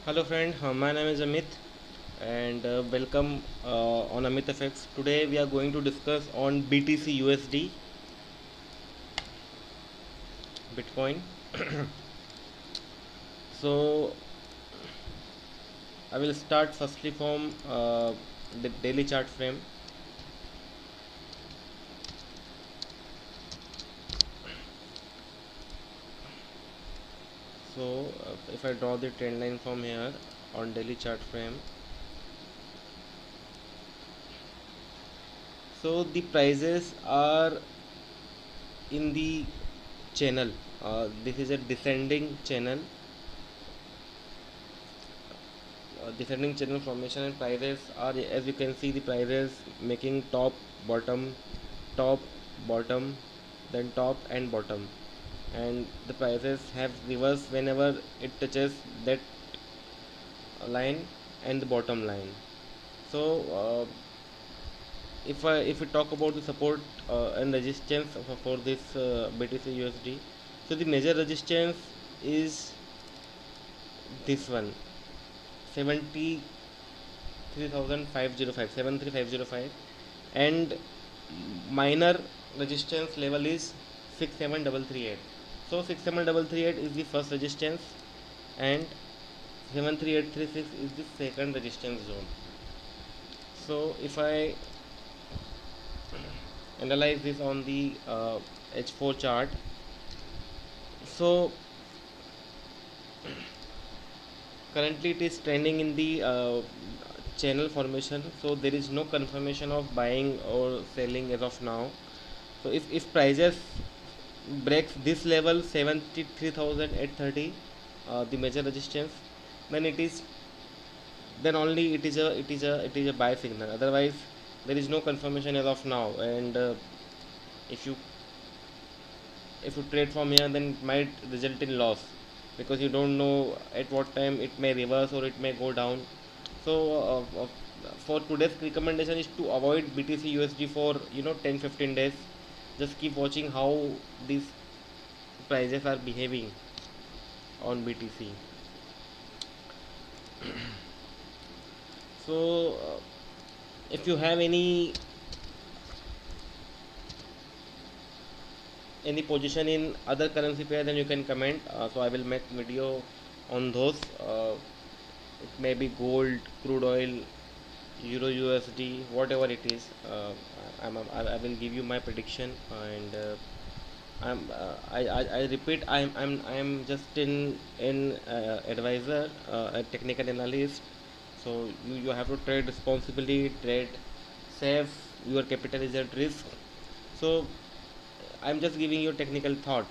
Hello friend, my name is Amit and welcome on AmitFX. Today we are going to discuss on BTC USD Bitcoin. So I will start firstly from the daily chart frame. So if I draw the trend line from here on daily chart frame, so the prices are in the channel. This is a descending channel formation, and prices are, as you can see, the prices making top bottom, then top and bottom, and the prices have reversed whenever it touches that line and the bottom line. So if we talk about the support and resistance for this BTC USD, so the major resistance is this one, 73,505, 73505, and minor resistance level is 67338. So 67338 is the first resistance and 73836 is the second resistance zone. So if I analyze this on the H4 chart, so currently it is trending in the channel formation, so there is no confirmation of buying or selling as of now. So if prices breaks this level 73,830, the major resistance, then it is a buy signal. Otherwise there is no confirmation as of now, and if you if you trade from here, then it might result in loss, because you don't know at what time it may reverse or it may go down. So for today's recommendation is to avoid BTC USD for 10-15 days. Just keep watching how these prices are behaving on BTC. So if you have any position in other currency pair, then you can comment, so I will make video on those. It may be gold, crude oil, euro USD, whatever it is. I will give you my prediction, and I repeat, I'm just in advisor, a technical analyst. So you have to trade responsibly, trade safe. Your capital is at risk. So I'm just giving you technical thought,